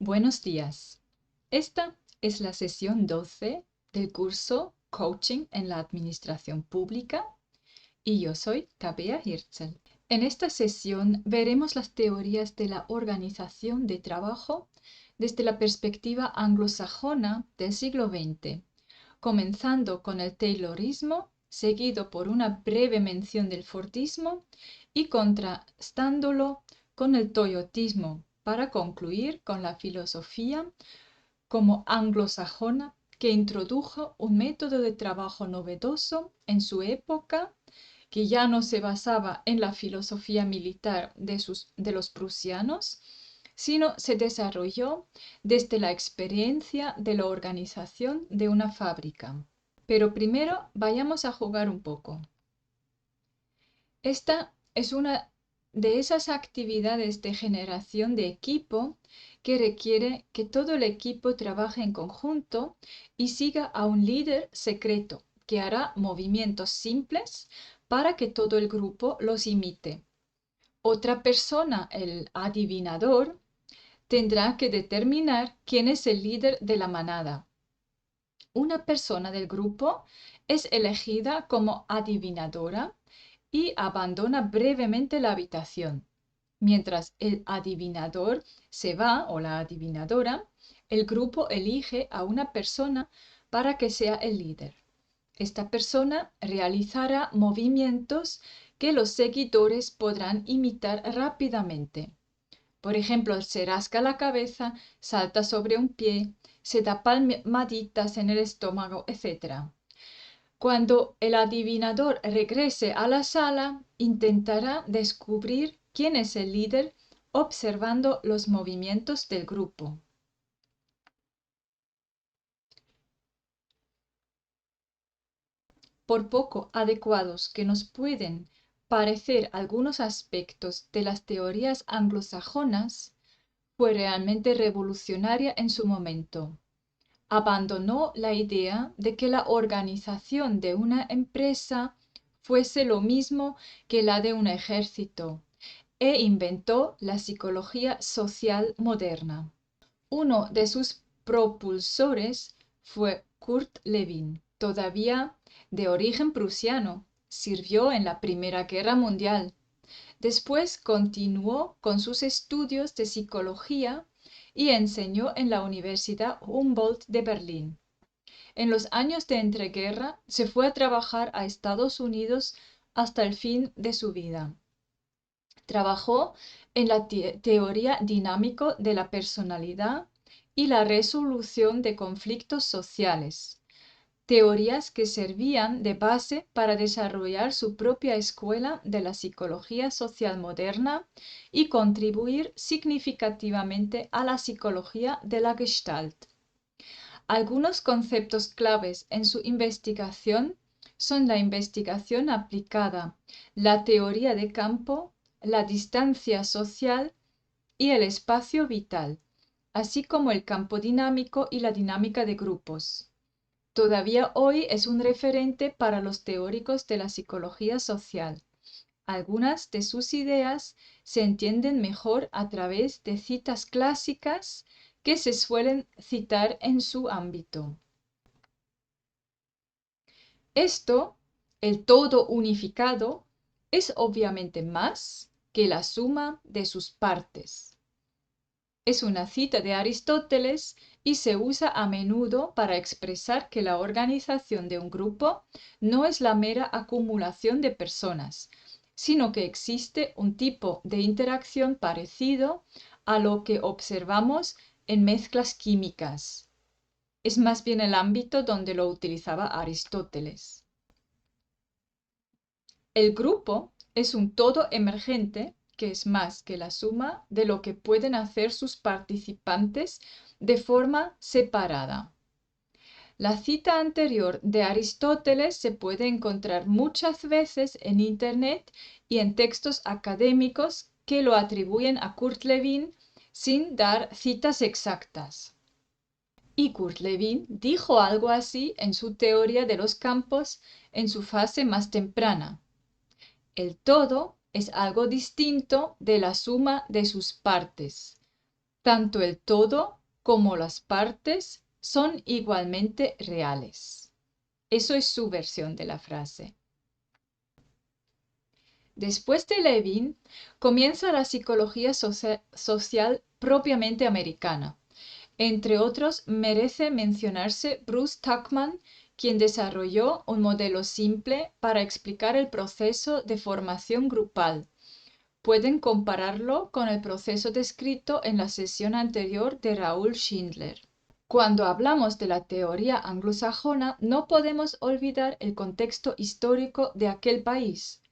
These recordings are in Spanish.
Buenos días. Esta es la sesión 12 del curso Coaching en la Administración Pública y yo soy Tabea Hirzel. En esta sesión veremos las teorías de la organización de trabajo desde la perspectiva anglosajona del siglo XX, comenzando con el Taylorismo, seguido por una breve mención del Fordismo y contrastándolo con el Toyotismo, para concluir con la filosofía como anglosajona que introdujo un método de trabajo novedoso en su época, que ya no se basaba en la filosofía militar de los prusianos, sino se desarrolló desde la experiencia de la organización de una fábrica. Pero primero vayamos a jugar un poco. Esta es una de esas actividades de generación de equipo que requiere que todo el equipo trabaje en conjunto y siga a un líder secreto que hará movimientos simples para que todo el grupo los imite. Otra persona, el adivinador, tendrá que determinar quién es el líder de la manada. Una persona del grupo es elegida como adivinadora y abandona brevemente la habitación. Mientras el adivinador se va o la adivinadora, el grupo elige a una persona para que sea el líder. Esta persona realizará movimientos que los seguidores podrán imitar rápidamente. Por ejemplo, se rasca la cabeza, salta sobre un pie, se da palmaditas en el estómago, etc. Cuando el adivinador regrese a la sala, intentará descubrir quién es el líder observando los movimientos del grupo. Por poco adecuados que nos pueden parecer algunos aspectos de las teorías anglosajonas, fue realmente revolucionaria en su momento. Abandonó la idea de que la organización de una empresa fuese lo mismo que la de un ejército e inventó la psicología social moderna. Uno de sus propulsores fue Kurt Lewin, todavía de origen prusiano. Sirvió en la Primera Guerra Mundial. Después continuó con sus estudios de psicología y enseñó en la Universidad Humboldt de Berlín. En los años de entreguerra se fue a trabajar a Estados Unidos hasta el fin de su vida. Trabajó en la teoría dinámico de la personalidad y la resolución de conflictos sociales, teorías que servían de base para desarrollar su propia escuela de la psicología social moderna y contribuir significativamente a la psicología de la Gestalt. Algunos conceptos claves en su investigación son la investigación aplicada, la teoría de campo, la distancia social y el espacio vital, así como el campo dinámico y la dinámica de grupos. Todavía hoy es un referente para los teóricos de la psicología social. Algunas de sus ideas se entienden mejor a través de citas clásicas que se suelen citar en su ámbito. Esto, el todo unificado, es obviamente más que la suma de sus partes. Es una cita de Aristóteles y se usa a menudo para expresar que la organización de un grupo no es la mera acumulación de personas, sino que existe un tipo de interacción parecido a lo que observamos en mezclas químicas. Es más bien el ámbito donde lo utilizaba Aristóteles. El grupo es un todo emergente que es más que la suma de lo que pueden hacer sus participantes de forma separada. La cita anterior de Aristóteles se puede encontrar muchas veces en Internet y en textos académicos que lo atribuyen a Kurt Lewin sin dar citas exactas. Y Kurt Lewin dijo algo así en su teoría de los campos en su fase más temprana. El todo es algo distinto de la suma de sus partes. Tanto el todo como las partes son igualmente reales. Eso es su versión de la frase. Después de Levin, comienza la psicología social propiamente americana. Entre otros, merece mencionarse Bruce Tuckman, quien desarrolló un modelo simple para explicar el proceso de formación grupal. Pueden compararlo con el proceso descrito en la sesión anterior de Raúl Schindler. Cuando hablamos de la teoría anglosajona, no podemos olvidar el contexto histórico de aquel país.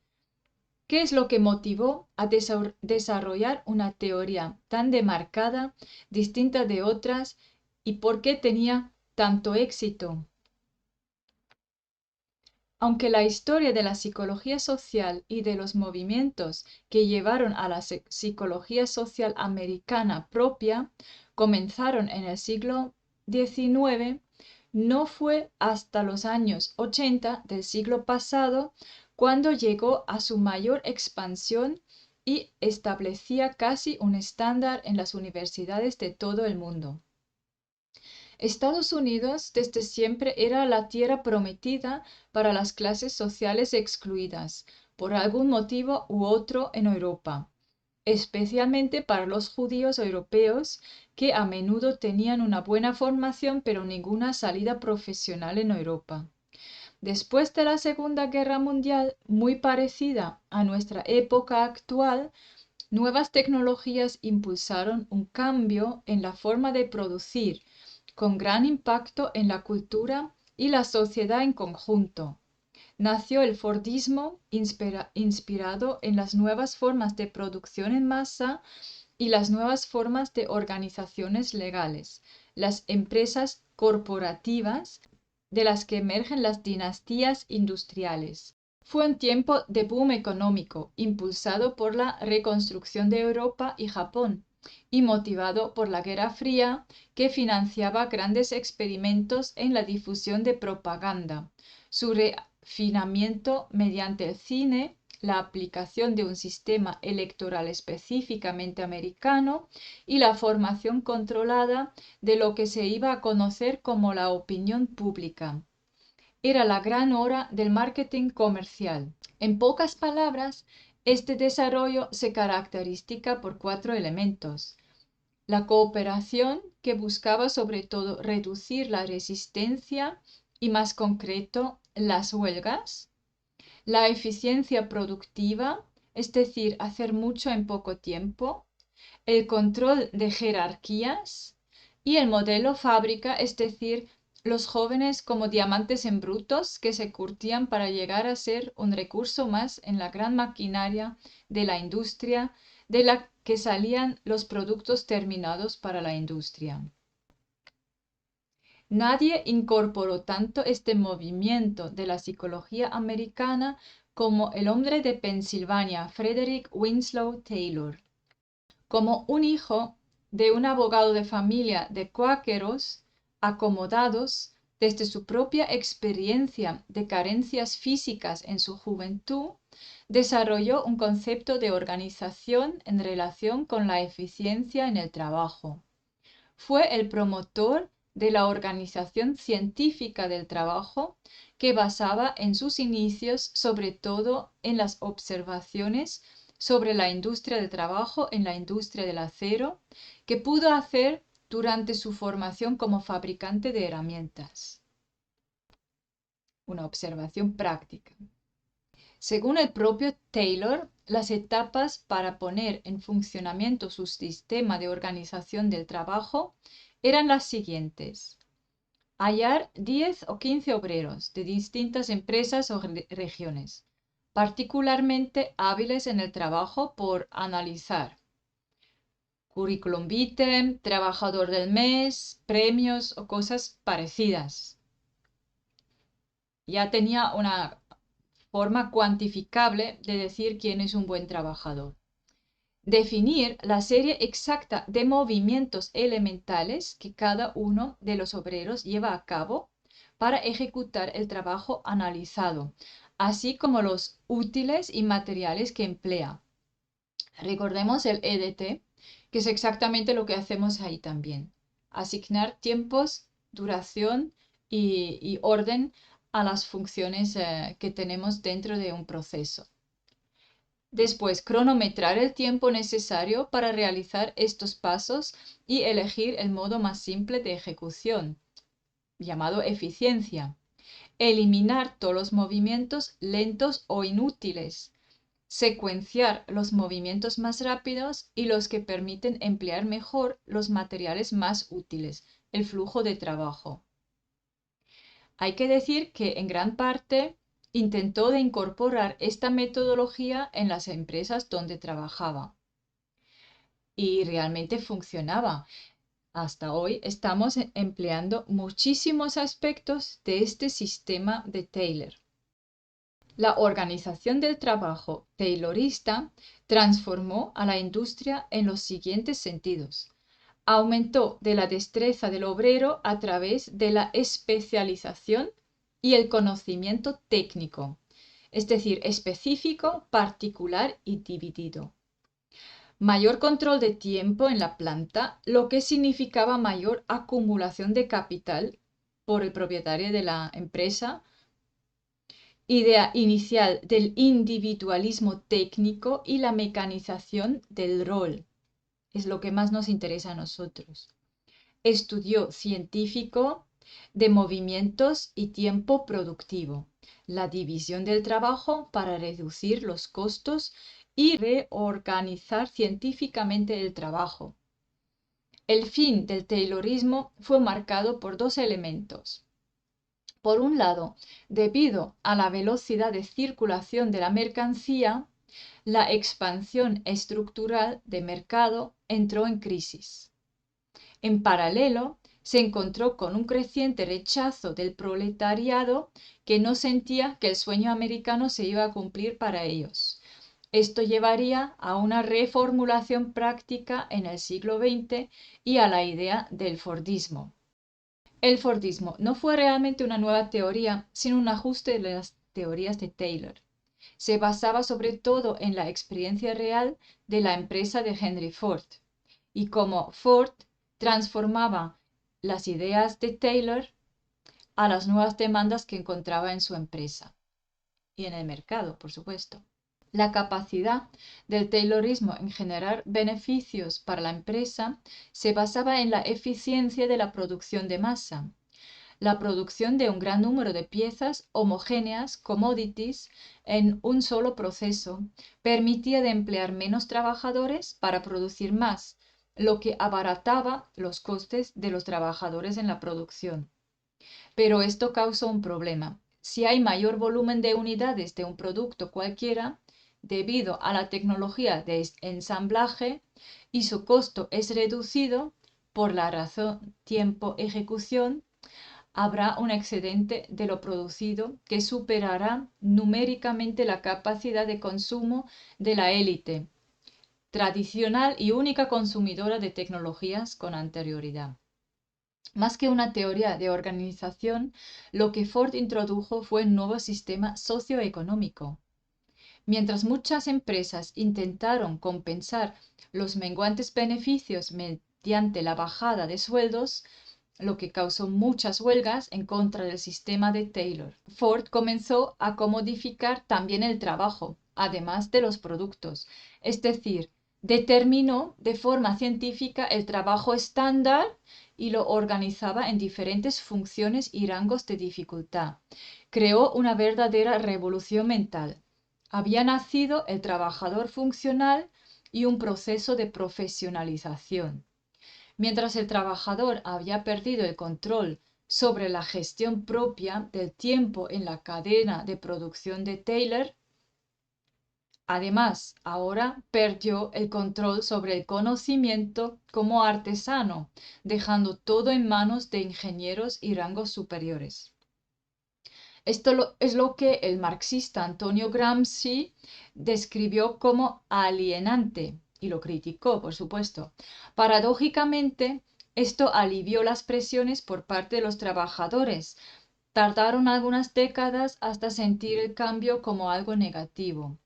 ¿Qué es lo que motivó a desarrollar una teoría tan demarcada, distinta de otras, y por qué tenía tanto éxito? Aunque la historia de la psicología social y de los movimientos que llevaron a la psicología social americana propia comenzaron en el siglo XIX, no fue hasta los años 80 del siglo pasado cuando llegó a su mayor expansión y establecía casi un estándar en las universidades de todo el mundo. Estados Unidos desde siempre era la tierra prometida para las clases sociales excluidas, por algún motivo u otro en Europa, especialmente para los judíos europeos que a menudo tenían una buena formación pero ninguna salida profesional en Europa. Después de la Segunda Guerra Mundial, muy parecida a nuestra época actual, nuevas tecnologías impulsaron un cambio en la forma de producir, con gran impacto en la cultura y la sociedad en conjunto. Nació el Fordismo, inspirado en las nuevas formas de producción en masa y las nuevas formas de organizaciones legales, las empresas corporativas de las que emergen las dinastías industriales. Fue un tiempo de boom económico, impulsado por la reconstrucción de Europa y Japón, y motivado por la Guerra Fría, que financiaba grandes experimentos en la difusión de propaganda, su refinamiento mediante el cine, la aplicación de un sistema electoral específicamente americano y la formación controlada de lo que se iba a conocer como la opinión pública. Era la gran hora del marketing comercial. En pocas palabras, este desarrollo se caracteriza por 4 elementos. La cooperación, que buscaba sobre todo reducir la resistencia y, más concreto, las huelgas. La eficiencia productiva, es decir, hacer mucho en poco tiempo. El control de jerarquías y el modelo fábrica, es decir, los jóvenes como diamantes en brutos que se curtían para llegar a ser un recurso más en la gran maquinaria de la industria de la que salían los productos terminados para la industria. Nadie incorporó tanto este movimiento de la psicología americana como el hombre de Pensilvania, Frederick Winslow Taylor. Como un hijo de un abogado de familia de cuáqueros acomodados, desde su propia experiencia de carencias físicas en su juventud, desarrolló un concepto de organización en relación con la eficiencia en el trabajo. Fue el promotor de la organización científica del trabajo, que basaba en sus inicios sobre todo en las observaciones sobre la industria del trabajo en la industria del acero, que pudo hacer durante su formación como fabricante de herramientas. Una observación práctica. Según el propio Taylor, las etapas para poner en funcionamiento su sistema de organización del trabajo eran las siguientes. Hallar 10 o 15 obreros de distintas empresas o regiones, particularmente hábiles en el trabajo por analizar currículum vitae, trabajador del mes, premios o cosas parecidas. Ya tenía una forma cuantificable de decir quién es un buen trabajador. Definir la serie exacta de movimientos elementales que cada uno de los obreros lleva a cabo para ejecutar el trabajo analizado, así como los útiles y materiales que emplea. Recordemos el EDT, que es exactamente lo que hacemos ahí también. Asignar tiempos, duración y orden a las funciones que tenemos dentro de un proceso. Después, cronometrar el tiempo necesario para realizar estos pasos y elegir el modo más simple de ejecución, llamado eficiencia. Eliminar todos los movimientos lentos o inútiles. Secuenciar los movimientos más rápidos y los que permiten emplear mejor los materiales más útiles, el flujo de trabajo. Hay que decir que en gran parte intentó de incorporar esta metodología en las empresas donde trabajaba y realmente funcionaba. Hasta hoy estamos empleando muchísimos aspectos de este sistema de Taylor. La organización del trabajo taylorista transformó a la industria en los siguientes sentidos. Aumentó de la destreza del obrero a través de la especialización y el conocimiento técnico, es decir, específico, particular y dividido. Mayor control de tiempo en la planta, lo que significaba mayor acumulación de capital por el propietario de la empresa. Idea inicial del individualismo técnico y la mecanización del rol. Es lo que más nos interesa a nosotros. Estudio científico de movimientos y tiempo productivo. La división del trabajo para reducir los costos y reorganizar científicamente el trabajo. El fin del Taylorismo fue marcado por dos elementos. Por un lado, debido a la velocidad de circulación de la mercancía, la expansión estructural de mercado entró en crisis. En paralelo, se encontró con un creciente rechazo del proletariado que no sentía que el sueño americano se iba a cumplir para ellos. Esto llevaría a una reformulación práctica en el siglo XX y a la idea del Fordismo. El Fordismo no fue realmente una nueva teoría, sino un ajuste de las teorías de Taylor. Se basaba sobre todo en la experiencia real de la empresa de Henry Ford y cómo Ford transformaba las ideas de Taylor a las nuevas demandas que encontraba en su empresa y en el mercado, por supuesto. La capacidad del Taylorismo en generar beneficios para la empresa se basaba en la eficiencia de la producción de masa. La producción de un gran número de piezas homogéneas, commodities, en un solo proceso, permitía de emplear menos trabajadores para producir más, lo que abarataba los costes de los trabajadores en la producción. Pero esto causó un problema. Si hay mayor volumen de unidades de un producto cualquiera, debido a la tecnología de ensamblaje, y su costo es reducido por la razón tiempo-ejecución, habrá un excedente de lo producido que superará numéricamente la capacidad de consumo de la élite tradicional y única consumidora de tecnologías con anterioridad. Más que una teoría de organización, lo que Ford introdujo fue un nuevo sistema socioeconómico. Mientras muchas empresas intentaron compensar los menguantes beneficios mediante la bajada de sueldos, lo que causó muchas huelgas en contra del sistema de Taylor. Ford comenzó a comodificar también el trabajo, además de los productos, es decir, determinó de forma científica el trabajo estándar y lo organizaba en diferentes funciones y rangos de dificultad. Creó una verdadera revolución mental. Había nacido el trabajador funcional y un proceso de profesionalización. Mientras el trabajador había perdido el control sobre la gestión propia del tiempo en la cadena de producción de Taylor, además, ahora perdió el control sobre el conocimiento como artesano, dejando todo en manos de ingenieros y rangos superiores. Esto es lo que el marxista Antonio Gramsci describió como alienante y lo criticó, por supuesto. Paradójicamente, esto alivió las presiones por parte de los trabajadores. Tardaron algunas décadas hasta sentir el cambio como algo negativo.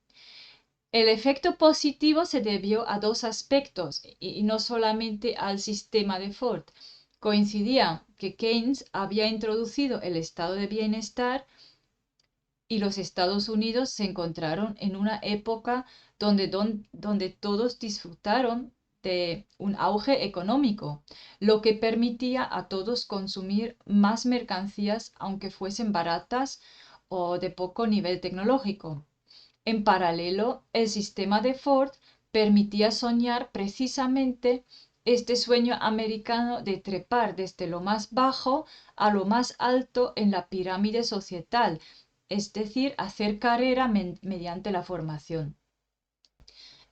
El efecto positivo se debió a dos aspectos y no solamente al sistema de Ford. Coincidía que Keynes había introducido el estado de bienestar y los Estados Unidos se encontraron en una época donde todos disfrutaron de un auge económico, lo que permitía a todos consumir más mercancías aunque fuesen baratas o de poco nivel tecnológico. En paralelo, el sistema de Ford permitía soñar precisamente este sueño americano de trepar desde lo más bajo a lo más alto en la pirámide societal, es decir, hacer carrera mediante la formación.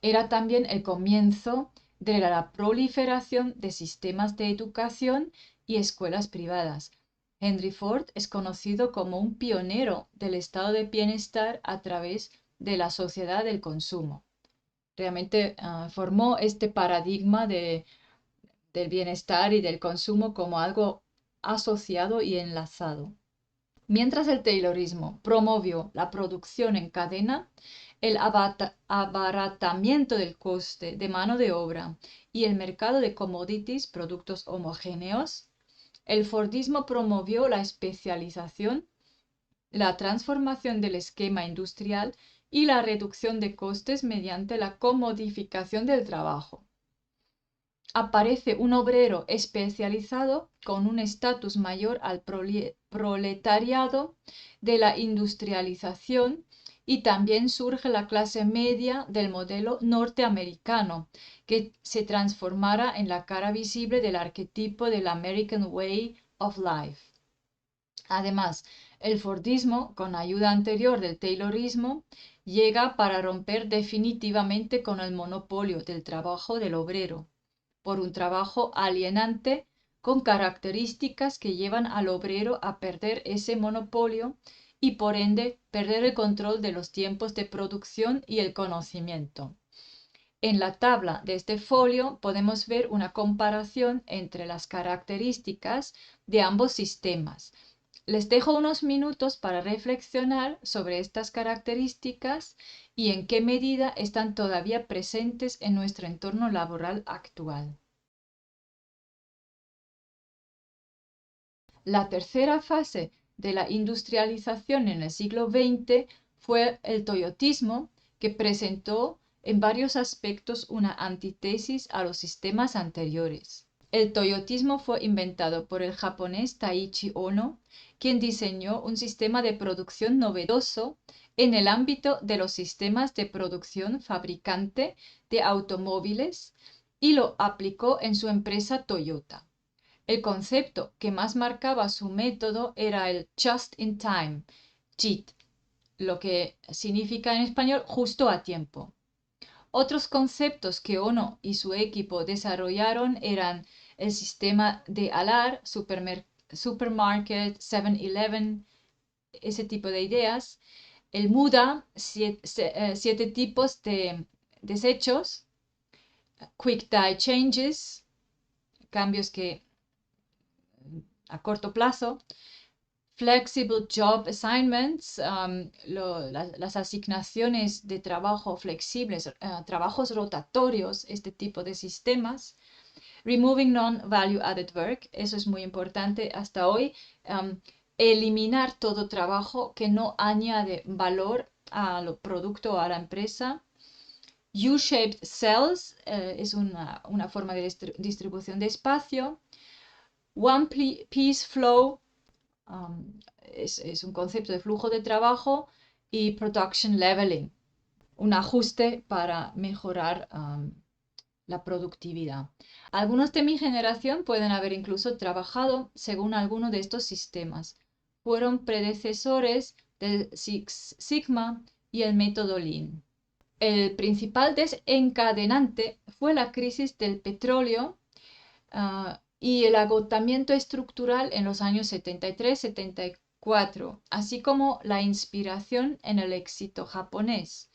Era también el comienzo de la proliferación de sistemas de educación y escuelas privadas. Henry Ford es conocido como un pionero del estado de bienestar a través de la sociedad del consumo. Realmente formó este paradigma del bienestar y del consumo como algo asociado y enlazado. Mientras el Taylorismo promovió la producción en cadena, el abaratamiento del coste de mano de obra y el mercado de commodities, productos homogéneos, el Fordismo promovió la especialización, la transformación del esquema industrial y la reducción de costes mediante la comodificación del trabajo. Aparece un obrero especializado con un estatus mayor al proletariado de la industrialización y también surge la clase media del modelo norteamericano, que se transformará en la cara visible del arquetipo del American Way of Life. Además, el Fordismo, con ayuda anterior del Taylorismo, llega para romper definitivamente con el monopolio del trabajo del obrero, por un trabajo alienante con características que llevan al obrero a perder ese monopolio y por ende perder el control de los tiempos de producción y el conocimiento. En la tabla de este folio podemos ver una comparación entre las características de ambos sistemas. Les dejo unos minutos para reflexionar sobre estas características y en qué medida están todavía presentes en nuestro entorno laboral actual. La tercera fase de la industrialización en el siglo XX fue el toyotismo, que presentó en varios aspectos una antítesis a los sistemas anteriores. El toyotismo fue inventado por el japonés Taiichi Ohno, quien diseñó un sistema de producción novedoso en el ámbito de los sistemas de producción fabricante de automóviles y lo aplicó en su empresa Toyota. El concepto que más marcaba su método era el just in time, JIT, lo que significa en español justo a tiempo. Otros conceptos que Ohno y su equipo desarrollaron eran el sistema de Alar, Supermarket, 7-Eleven, ese tipo de ideas, el MUDA, 7 tipos de desechos, Quick Die Changes, cambios que a corto plazo, Flexible Job Assignments, las asignaciones de trabajo flexibles, trabajos rotatorios, este tipo de sistemas. Removing Non-Value Added Work, eso es muy importante hasta hoy. Eliminar todo trabajo que no añade valor al producto o a la empresa. U-shaped cells es una forma de distribución de espacio. One Piece Flow es un concepto de flujo de trabajo y production leveling, un ajuste para mejorar la productividad. Algunos de mi generación pueden haber incluso trabajado según alguno de estos sistemas. Fueron predecesores del Six Sigma y el método Lean. El principal desencadenante fue la crisis del petróleo y el agotamiento estructural en los años 73-74, así como la inspiración en el éxito japonés.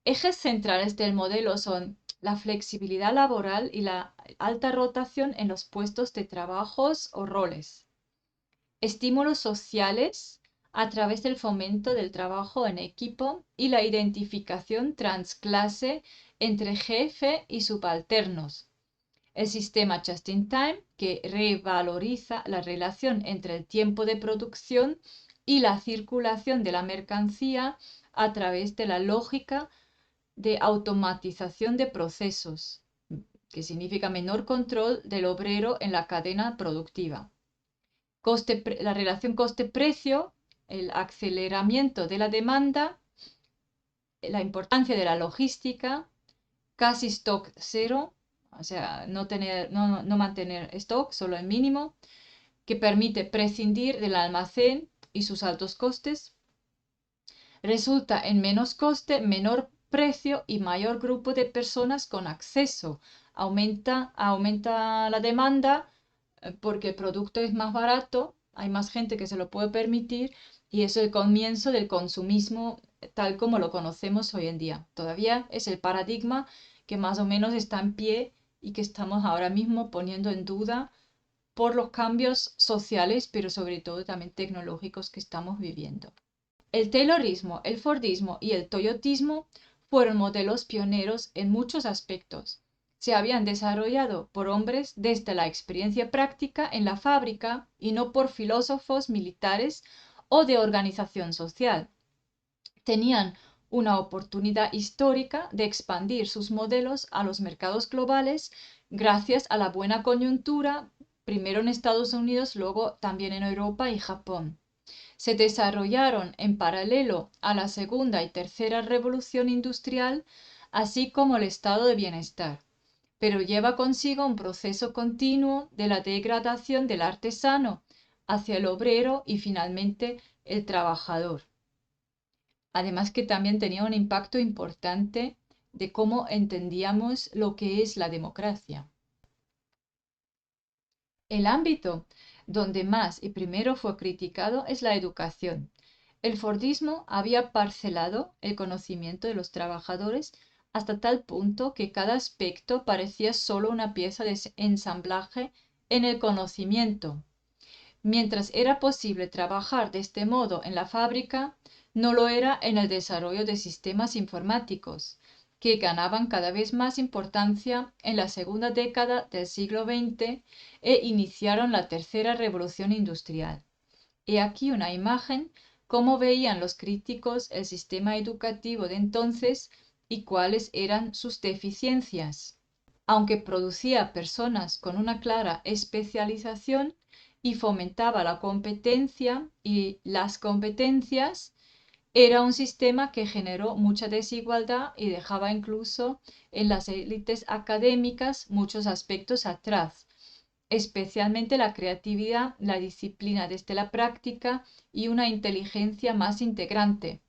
Ejes centrales del modelo son la flexibilidad laboral y la alta rotación en los puestos de trabajos o roles. Estímulos sociales, a través del fomento del trabajo en equipo y la identificación transclase entre jefe y subalternos. El sistema Just-in-Time, que revaloriza la relación entre el tiempo de producción y la circulación de la mercancía a través de la lógica de automatización de procesos, que significa menor control del obrero en la cadena productiva. La relación coste-precio, el aceleramiento de la demanda, la importancia de la logística, casi stock cero, o sea, no mantener stock, solo el mínimo, que permite prescindir del almacén y sus altos costes, resulta en menos coste, menor precio y mayor grupo de personas con acceso. Aumenta la demanda porque el producto es más barato, hay más gente que se lo puede permitir y es el comienzo del consumismo tal como lo conocemos hoy en día. Todavía es el paradigma que más o menos está en pie y que estamos ahora mismo poniendo en duda por los cambios sociales, pero sobre todo también tecnológicos que estamos viviendo. El Taylorismo, el Fordismo y el Toyotismo fueron modelos pioneros en muchos aspectos. Se habían desarrollado por hombres desde la experiencia práctica en la fábrica y no por filósofos militares o de organización social. Tenían una oportunidad histórica de expandir sus modelos a los mercados globales gracias a la buena coyuntura, primero en Estados Unidos, luego también en Europa y Japón. Se desarrollaron en paralelo a la segunda y tercera revolución industrial, así como el estado de bienestar, pero lleva consigo un proceso continuo de la degradación del artesano hacia el obrero y finalmente el trabajador. Además que también tenía un impacto importante de cómo entendíamos lo que es la democracia. El ámbito donde más y primero fue criticado es la educación. El Fordismo había parcelado el conocimiento de los trabajadores hasta tal punto que cada aspecto parecía solo una pieza de ensamblaje en el conocimiento. Mientras era posible trabajar de este modo en la fábrica, no lo era en el desarrollo de sistemas informáticos, que ganaban cada vez más importancia en la segunda década del siglo XX e iniciaron la tercera revolución industrial. He aquí una imagen cómo veían los críticos el sistema educativo de entonces y cuáles eran sus deficiencias. Aunque producía personas con una clara especialización y fomentaba la competencia y las competencias, era un sistema que generó mucha desigualdad y dejaba incluso en las élites académicas muchos aspectos atrás, especialmente la creatividad, la disciplina desde la práctica y una inteligencia más integrante,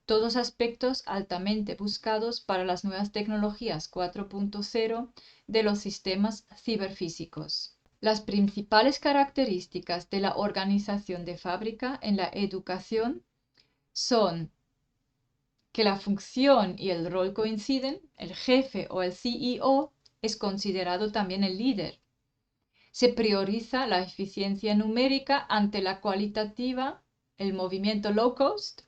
todos aspectos altamente buscados para las nuevas tecnologías 4.0 de los sistemas ciberfísicos. Las principales características de la organización de fábrica en la educación son que la función y el rol coinciden, el jefe o el CEO es considerado también el líder. Se prioriza la eficiencia numérica ante la cualitativa, el movimiento low cost.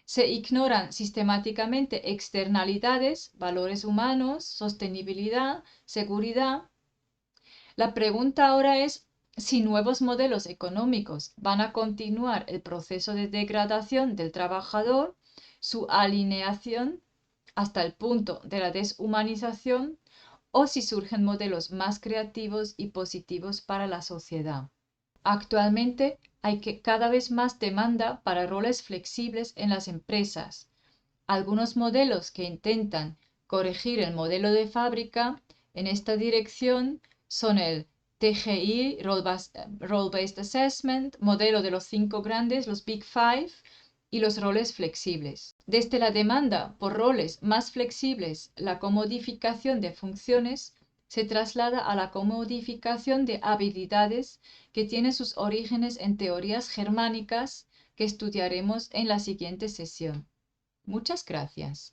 Se ignoran sistemáticamente externalidades, valores humanos, sostenibilidad, seguridad. La pregunta ahora es si nuevos modelos económicos van a continuar el proceso de degradación del trabajador, su alineación hasta el punto de la deshumanización, o si surgen modelos más creativos y positivos para la sociedad. Actualmente hay cada vez más demanda para roles flexibles en las empresas. Algunos modelos que intentan corregir el modelo de fábrica en esta dirección son el TGI, Role-Based Assessment, modelo de los 5 grandes, los Big Five, y los roles flexibles. Desde la demanda por roles más flexibles, la comodificación de funciones se traslada a la comodificación de habilidades que tiene sus orígenes en teorías germánicas que estudiaremos en la siguiente sesión. Muchas gracias.